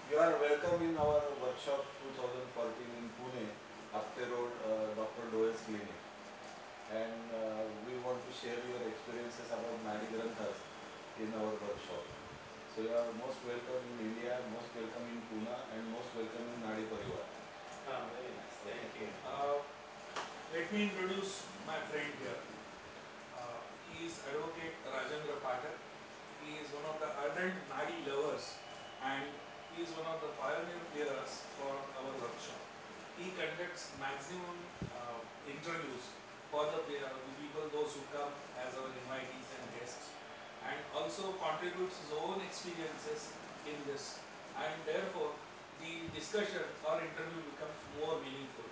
You are welcome in our workshop 2014 in Pune, Apte Road, Dr. Doyle's Clinic. And we want to share your experiences about Nadi Granthas in our workshop. So you are most welcome in India, most welcome in Pune, and most welcome in Nadi Parivar. Oh, very nice. Okay. Thank you. Let me introduce my friend here. He is Advocate Rajendra Pathak. He is one of the ardent Nadi lovers and he is one of the pioneer players for our workshop. He conducts maximum interviews for the people, those who come as our invitees and guests, and also contributes his own experiences in this. And therefore, the discussion or interview becomes more meaningful.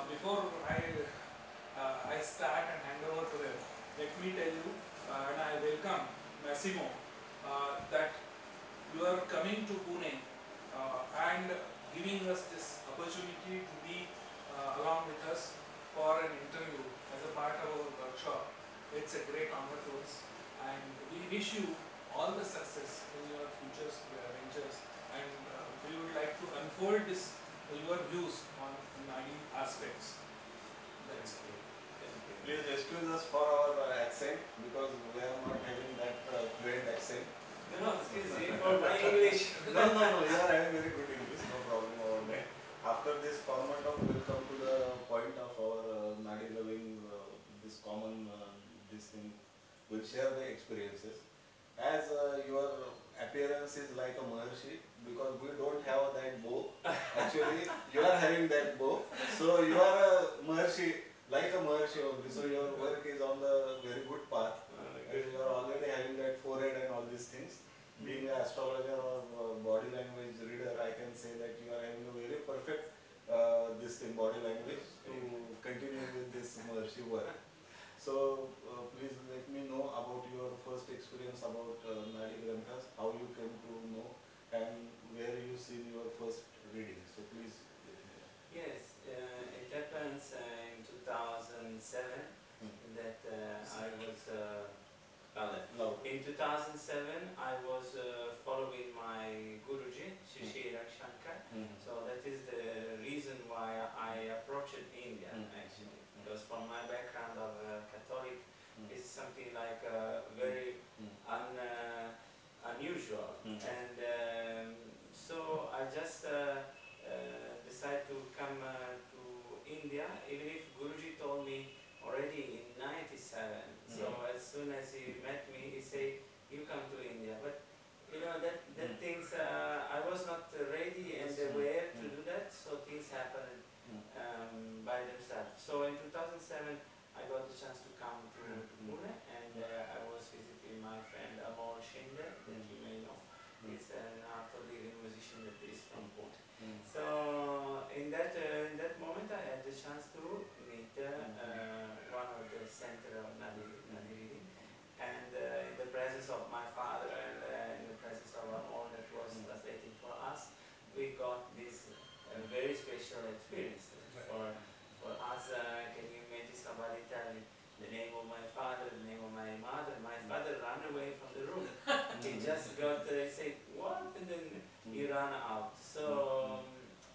Before I start and hand over to him, let me tell you, and I welcome Massimo, that you are coming to Pune and giving us this opportunity to be along with us for an interview as a part of our workshop. It's a great honor to us, and we wish you all the success in your future ventures. And we would like to unfold this your views on Nadi aspects. Thank That's it. you. Thank you. Please excuse us for our accent because we are not having that fluent accent. No, no, excuse me for my English. No, no, no. You are having very good English. No problem about that. After this format of, we'll come to the point of our Nadi loving, this common, this thing. We'll share the experiences. As your appearance is like a maharishi, because we don't have that bow. Actually, you are having that bow. So you are a maharishi, like a maharishi only. So your work is on the very good path. As Good. you are already having that forehead and all these things. Being an astrologer or body language reader, I can say that you are having a very perfect this thing body language to continue with this Maharishi work. So please let me know about your first experience about Nadi Granthas, how you came to know, and where you seen your first reading. So please let me know. Yes, it happens in 2007 that I was well, Loud. in 2007 I was following my Guruji, Sri Sri Ravishankar. So that is the reason why I approached India actually, because from my background of Catholic, this is something like very unusual. And so I just decided to come to India, even if Guruji told me already in 97. So as soon as he met me, he said, "You come to India." But you know that things I was not ready and aware to do that. So things happened by themselves. So in 2007, I got the chance to come to Pune, and I was visiting my friend Amol Shinde, that you may know. He's an art-of-living musician that is from Pune. So in that moment, I had the chance to meet one of the center of Nadi reading, and in the presence of my father and in the presence of Amol that was translating for us, we got this very special experience for us. Can you imagine somebody telling the name of my father, the name of my mother? My father ran away from the room. He just got, he said, "What?" And then he ran out. So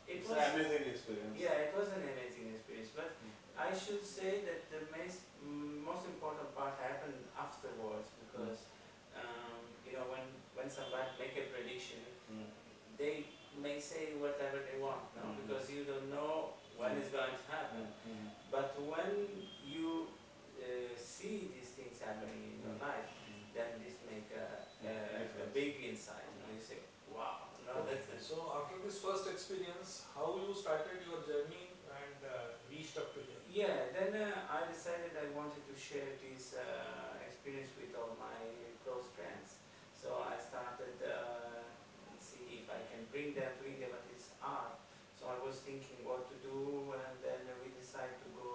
it It's was, an amazing experience. yeah, it was an amazing experience. But I should say that the most important part happened afterwards, because when somebody make a prediction, they may say whatever they want, no, because you don't know when it's going to happen. But when you see these things happening in your life, then this make a Difference. big insight. You say, "Wow!" No, that's it. So after this first experience, how you started your journey and reached up to here? Yeah, then I decided I wanted to share this experience with all my close friends. So I started see if I can bring them to India, but it's hard. So I was thinking what to do, and then we decided to go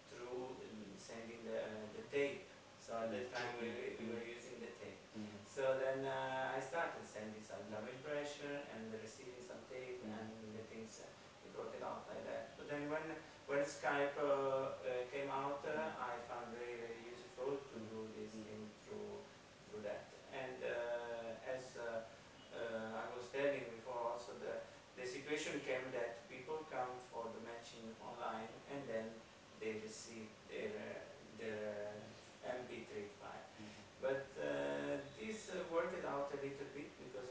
through sending the tape. So at that time we were using the tape. So then I started sending some love impression and receiving some tape, and the things it worked out like that. But then when Skype came out, I found very useful to do this thing through that. And as I was telling before, also became that people come for the matching online and then they receive their MP3 file. But this worked out a little bit because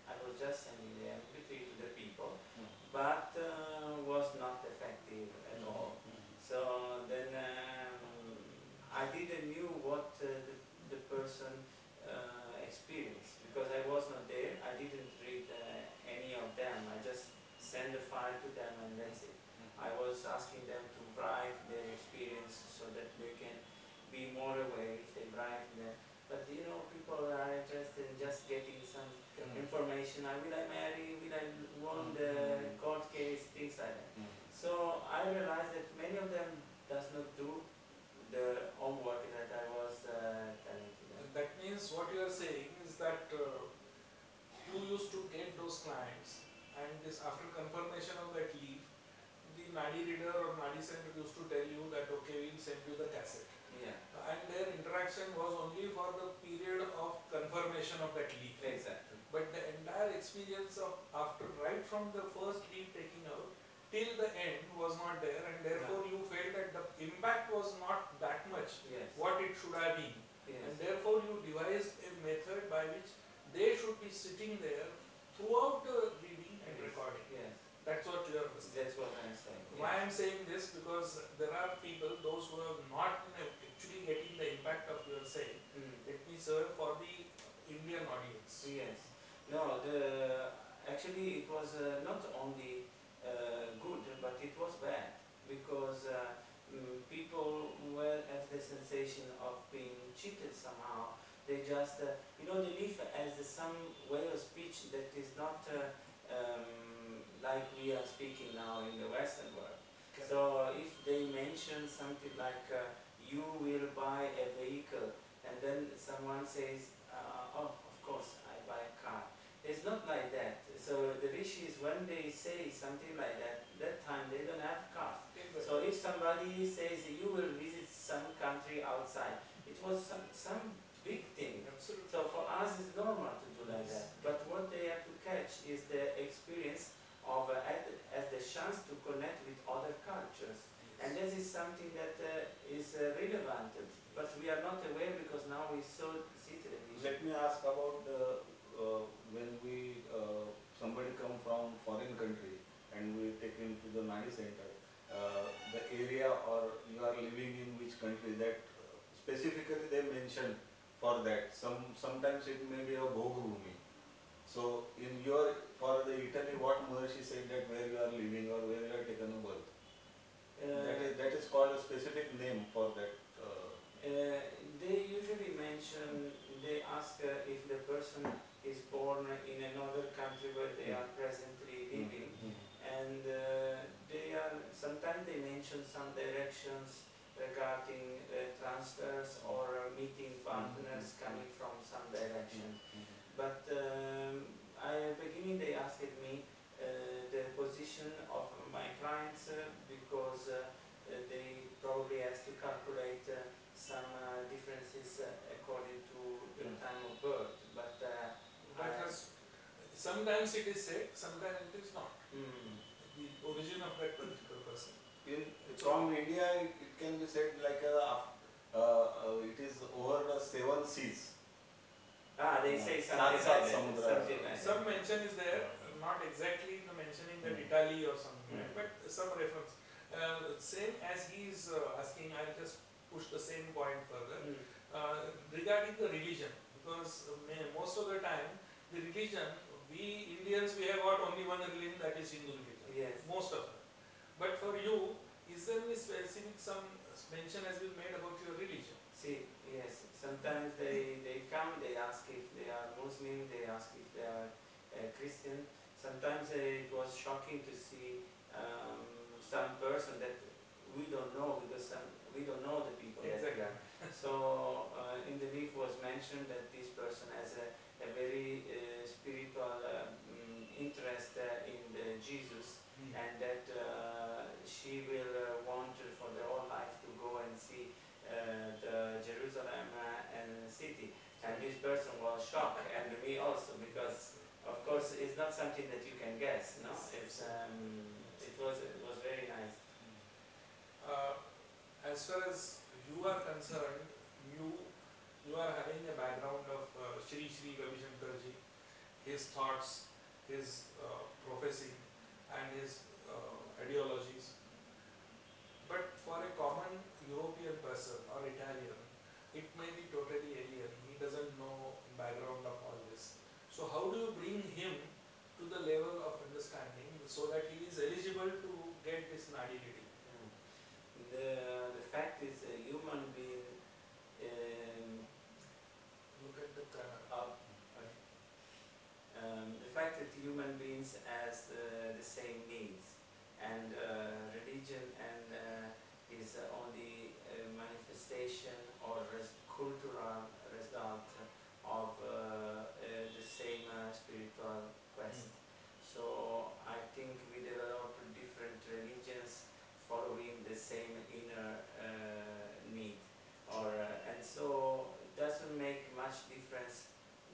I was just sending the MP3 to the people, but was not effective at all. So then I didn't knew what the person experienced because I was not there. I didn't read any of them. I just send the file to them and that's it. I was asking them to write their experience so that they can be more aware if they write there. But you know, people are interested in just getting some information. Will I marry? Will I won the court case? Things like that. So I realized that many of them does not do the homework that I was telling to them. That means what you are saying is that you used to get those clients, and this after confirmation of that leave, the Nadi reader or Nadi center used to tell you that okay, we'll send you the cassette. Yeah. And their interaction was only for the period of confirmation of that leave. Exactly. But the entire experience of after right from the first leave taking out till the end was not there, and therefore No. you felt that the impact was not that much Yes. what it should have been. Yes. And therefore you devised a method by which they should be sitting there throughout the reading and Yes. recording. Yes. That's what you are saying. That's what I'm saying. Why I Yes. am saying this, because there are people, those who are not actually getting the impact of your saying. Let me serve for the Indian audience. Yes. No, the actually it was not only good, but it was bad because people were have the sensation of being cheated somehow. They just, they live as some way of speech that is not like we are speaking now in the Western world. Correct. So if they mention something like you will buy a vehicle, and then someone says, oh, of course, I buy a car. It's not like that. So the rishis, when they say something like that time they don't have cars. Exactly. So if somebody says you will visit some country outside, it was some big thing. Absolutely. So for us it's normal to do like Yes. that. But what they have to catch is the experience of as the chance to connect with other cultures. Yes. And this is something that is relevant, but we are not aware because now we see television. Let me ask about the when we somebody come from foreign country and we take him to the Nadi center, the area or you are living in which country, that specifically they mention for that. Sometimes it may be a Bhog Bhumi. So in your for the Italy, what Maharishi said that where you are living or where you are taken a birth. That is called a specific name for that. They usually mention, they ask if the person is born in another country where they are presently living, and sometimes they mention some directions regarding transfers or meeting partners coming from some directions. But beginning they asked me the position of my clients because they probably has to calculate some differences according to the time of birth. But That has, sometimes it is said, sometimes it is not. mm, The origin of that particular person. In So, from India, it can be said like it is over the 7 seas. they say Sat something Sat like that. Samudra. Something like that. some mention is there, not exactly the mentioning that Hmm. Italy or something like, but some reference. Same as he is asking, I'll just push the same point further regarding the religion, because most of the time the religion, we Indians, we have got only one religion, that is Hindu religion. Yes. Most of them. But for you, is there any specific some mention has been made about your religion? See, yes, sometimes they come, they ask if they are Muslim, they ask if they are Christian. Sometimes it was shocking to see some person that we don't know because we don't know the people that we Exactly. are. So in the leaf was mentioned that this person has a very spiritual interest in the Jesus, and that she will want for the whole life to go and see the Jerusalem and city. And this person was shocked, and me also, because of course it's not not something that you can guess, no? It's it was very nice. Uh, as far as you are concerned, you you are having a background of Sri Sri Ravishankarji, his thoughts, his prophecy, and his ideologies. But for a common European person or Italian, it may be totally alien. He doesn't know background of all this. So how do you bring him to the level of understanding so that he is eligible to get this Nadi reading? The fact is a human being um, Look at the camera. okay. The fact that human beings has the same needs, and religion and is only a manifestation or cultural result of the same spiritual quest. So I think we develop different religions following the same inner need, or and so it doesn't make much difference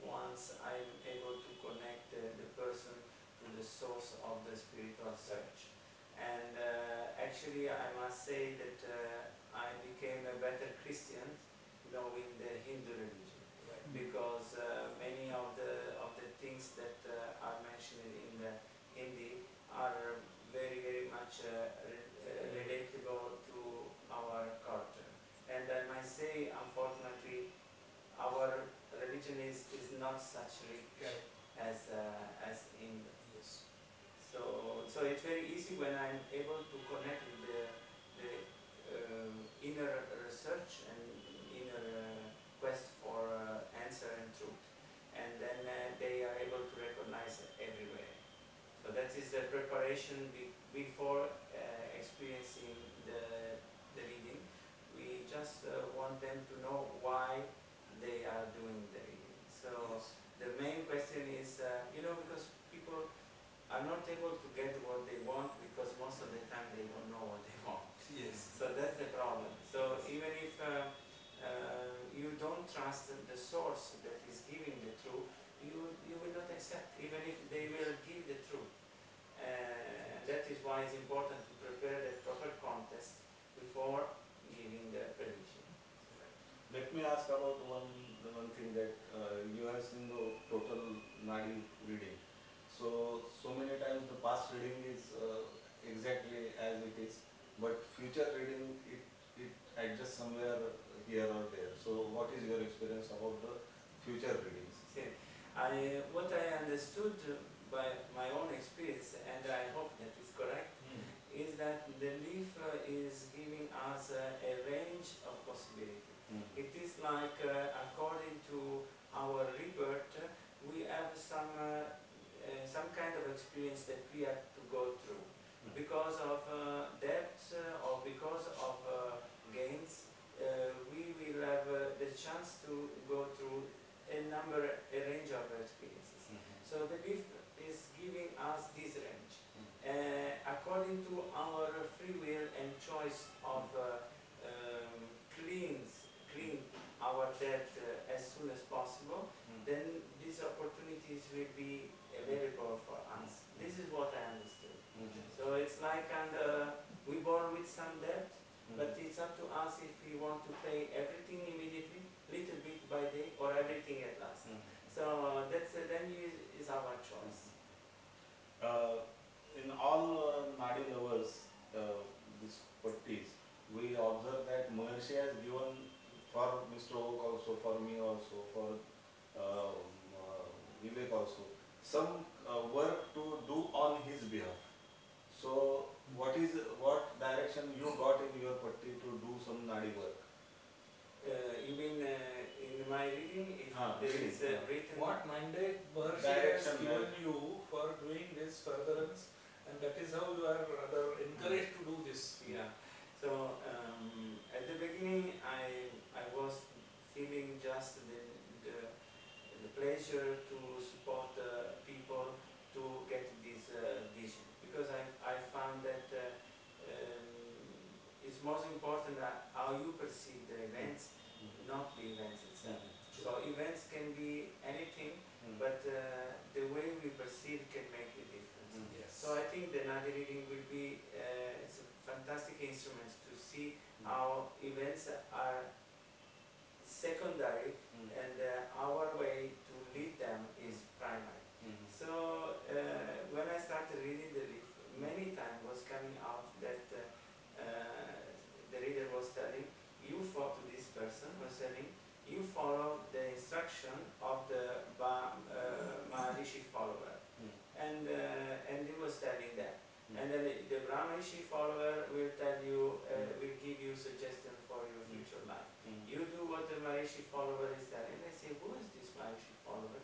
once I'm able to connect the person to the source of the spiritual search. And actually, I must say that I became a better Christian knowing the Hindu religion, Right. because many of the things that are mentioned in the Hindi are very very much relatable to our culture. And I might say, unfortunately, our religion is not such rich Correct. as in. Yes. So it's very easy when I'm able to connect with the inner research and inner quest for answer and truth, and then they are able to recognize everywhere. So that is the preparation before experiencing the reading. We just want them to know why they are doing the reading. So Yes. the main question is, because people are not able to get what they want because most of the time they don't know what they want. Yes. So that's the problem. So Yes. even if you don't trust the source that is giving the truth, you will not accept, even if they will give the truth. And that is why it's important to prepare the proper context before giving the prediction. Let me ask about one thing that you have seen the total Nadi reading. So many times the past reading is exactly as it is, but future reading it adjusts somewhere here or there. So what is your experience about the future readings? See, what I understood by my own experience, and I hope that is correct, is that the leaf is giving us a range of possibility. It is like according to our rebirth, we have some kind of experience that we have to go through because of debts or because of gains. We will have the chance to go through a range of experiences. So the leaf is giving us this range. According to our free will and choice of clean our debt as soon as possible, then these opportunities will be available for us. This is what I understood. So it's like, and we born with some debt, but it's up to us if we want to pay everything immediately, little bit by day, or everything at last. So that's then is our choice. Uh, in all Nadi lovers, these pattis, we observe that Maharshi has given for Mr. Oak also, for me also, for Vivek also, some work to do on his behalf. So, what direction you got in your patti to do some Nadi work? You mean in my reading, if there Reading. is written What mandate Maharshi has Direction, given you for doing this furtherance, and that is how you are rather encouraged to do this? yeah. So at the beginning, I was feeling just the pleasure to support people to get this vision, because I found that it's most important that how you perceive the events, not the events itself. So events can be anything, but the way we perceive can think the Naadi reading will be it's a fantastic instrument to see how events are secondary and our way to lead them is primary. So when I started reading the leaf, many times was coming out that the reader was telling, you follow to this person was telling, you follow the instruction of the maharishi follower, and he was telling that. And then the Brahmanishi follower will tell you, will give you suggestion for your future life. You do what the Maharishi follower is telling. And they say, who is this Maharishi follower?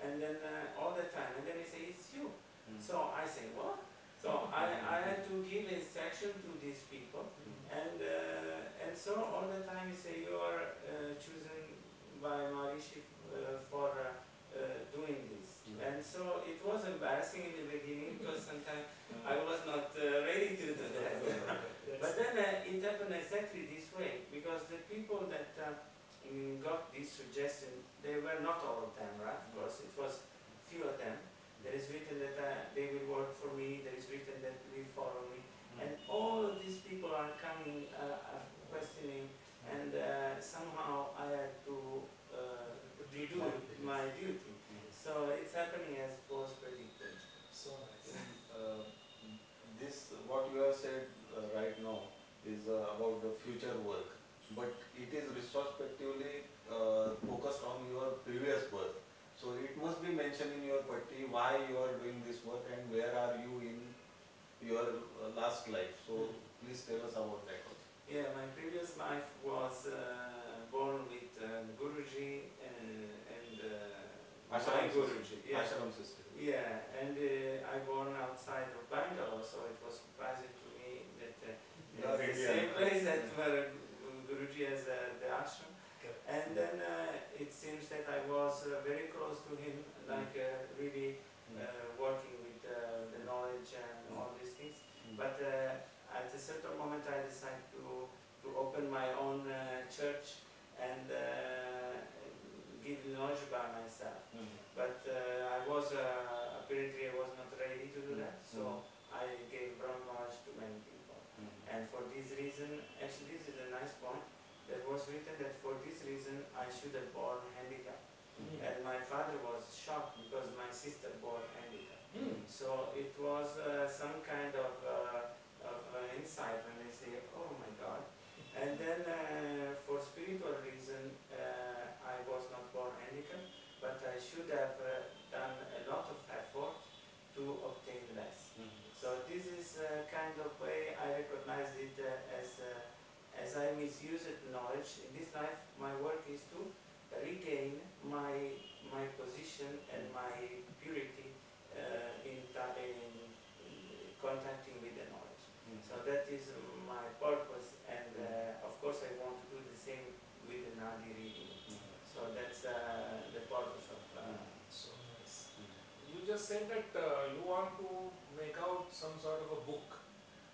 And then all the time, and then they say, it's you. So I say, what? So I had to give instruction to these people, and so all the time you say you are chosen by Maharishi for doing this. And so it was embarrassing in the beginning because sometimes I was not ready to do that. But then it happened exactly this way, because the people that got this suggestion, they were not all of them, right? Of course, it was few of them. There is written that they will work for me, there is written that they will follow me. And all of these people are coming, are questioning, and somehow I had to do my duty. So it's happening as was predicted. So nice. This what you have said right now is about the future work, but it is retrospectively focused on your previous birth. So it must be mentioned in your patti why you are doing this work and where are you in your last life. So please tell us about that also. Yeah, my previous life was born with Guruji and my Ashram system. Guruji. Yeah. Ashram system. Yeah, and I born outside of Bangalore, so it was surprising to me that You are it's the Indian. same place that where Guruji has the ashram. Correct. And then it seems that I was very close to him, like really working with the knowledge and all these things. But at a certain moment I decided to open my own church and give knowledge by myself. But I was apparently I was not ready to do that, so I gave Brahma knowledge to many people. And for this reason, actually this is a nice point, there was written that for this reason I should have born handicapped. And my father was shocked because my sister born handicapped. So it was some kind of insight when they say, oh my God. And then for spiritual reason, I was not born handicapped, but I should have done a lot of effort to obtain less. So this is kind of way I recognize it as I misused knowledge. In this life, my work is to regain my position and my purity in contacting with the knowledge. So that is my purpose, and of course I want to do the same with the Naadi reading. So that's the purpose of. So nice. You just said that you want to make out some sort of a book.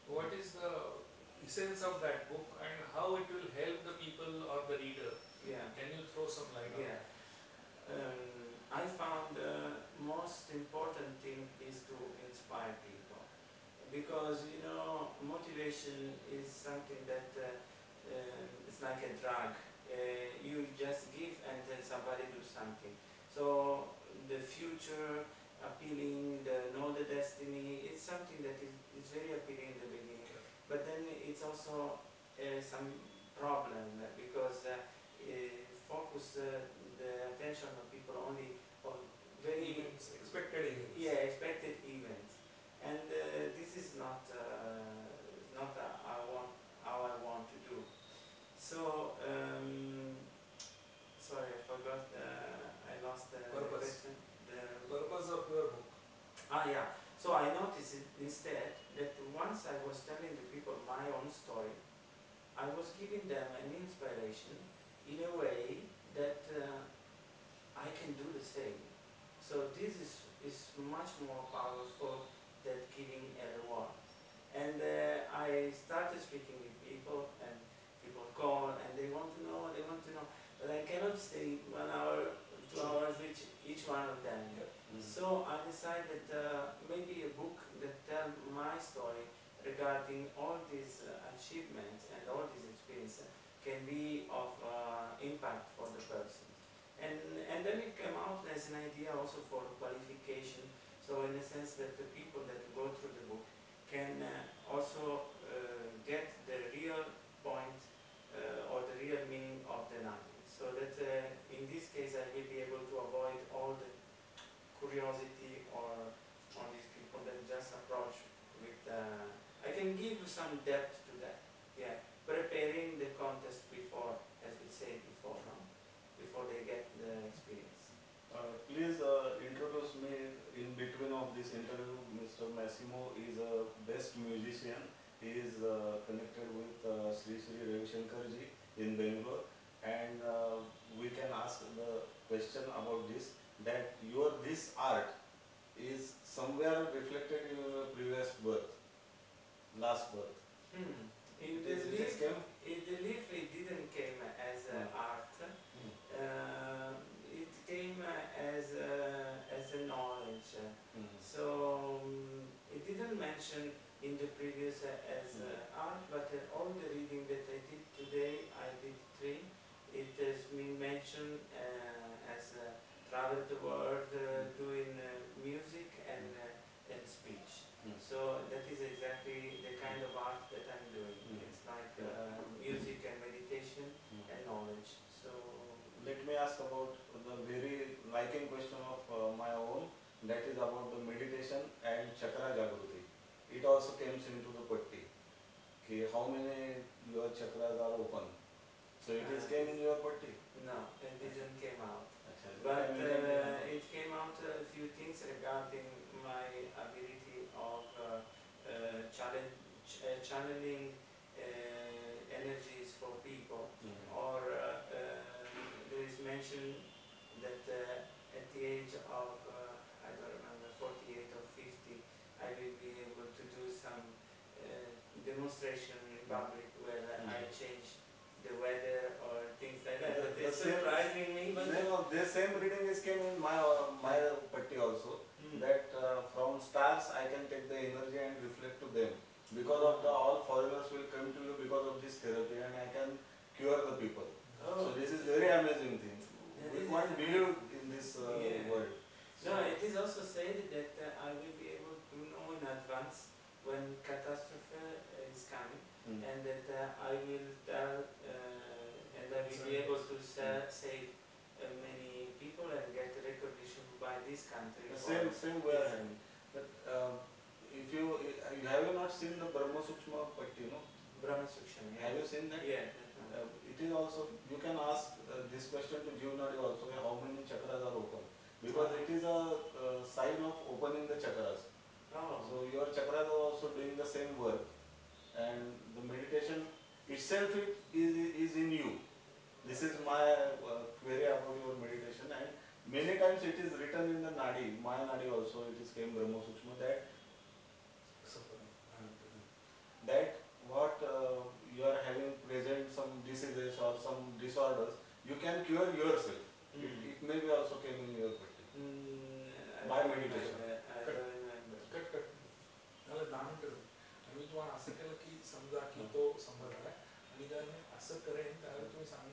What is the essence of that book and how it will help the people or the reader? Yeah. Can you throw some light on Yeah. that? I found the most important thing is to inspire people, because you know motivation is something that it's like a drug. You just give and then somebody do something. So the future appealing, the know the destiny, it's something that is very appealing in the beginning, but then it's also some problem because focus the attention of people only of very Events, expected events. yeah, expected events, and this is not how I want to do. So sorry, I forgot. I lost the Purpose. question. The Purpose of your book. yeah. So I noticed instead that once I was telling the people my own story, I was giving them an inspiration in a way that I can do the same. So this is much more powerful than giving a reward. And I started speaking with people, and people call and they want to know, but I cannot stay 1 hour, 2 hours with each one of them. So So I decided maybe a book that tell my story regarding all these achievements and all these experiences can be of impact for the person. And then it came out as an idea also for qualification. So in the sense that the people that go through the book can also get the real point or the real meaning of the Naadi. So that in this case I will be able to avoid all the curiosity or on these people that just approach with I can give you some depth to that. Yeah, preparing the contest before, as we said before, no? Before they get the experience. Please introduce me in between of this interview. Mr. Massimo is a best musician. He is connected with Sri Sri Ravishankarji in Bangalore, and we can ask the question about this, that your this art is somewhere reflected in your previous birth, last birth. Hmm. It is came. In the leaf it didn't came as art. It came as a knowledge. So it didn't mention in the previous as art, but all the reading that I did today, I did three. It has been mentioned as travel the world, doing music and speech. So that is exactly the kind of art that I'm doing. It's like music and meditation and knowledge. So Let me ask about the very liking question of my own, that is about the meditation and chakra jagruti. It also comes into the patti. Okay, how many your chakras are open? So it is came in your patti. no, it didn't came out. Acha, But time it came out a few things regarding my ability of channeling energies for people, or there is mention that at the age of I don't remember 48 or 50, I will be able to do some demonstration in public where I change the weather or things like that. But The it's same, surprising me. But no, the same reading is came in my patti also, that from stars I can take the energy and reflect to them, because of the all foreigners will come to you because of this therapy, and I can cure the people. So this is very amazing thing. We this can't is believe in this yeah. world. No, it is also said that I will be able to know in advance when catastrophe is coming, and that I will tell and I will be able to save many people and get recognition by this country The for same we are having. But if you have you not seen the Brahma Sukshma Patti, no? Brahma Suksham, yeah. Have you seen that? Yeah, that one. It is also, you can ask this question to Jiv Nadi also, how many chakras are open, because it is a sign of opening the chakras. Oh. So your chakras are also doing the same work, and the meditation itself is in you. This is my query about your meditation, and many times it is written in the Nadi, my Nadi also, it is came Brahma Sukshma, that what you are having present some diseases or some disorders, you can cure yourself. It may be also came in your patti. I By don't meditation. remember. I don't remember. Cut नाला 10 मिनिटं झाली आणि मी तुम्हाला असं केलं की समजा की तो संपत आलाय आणि जर मी असं करेन त्यावेळी तुम्ही सांगा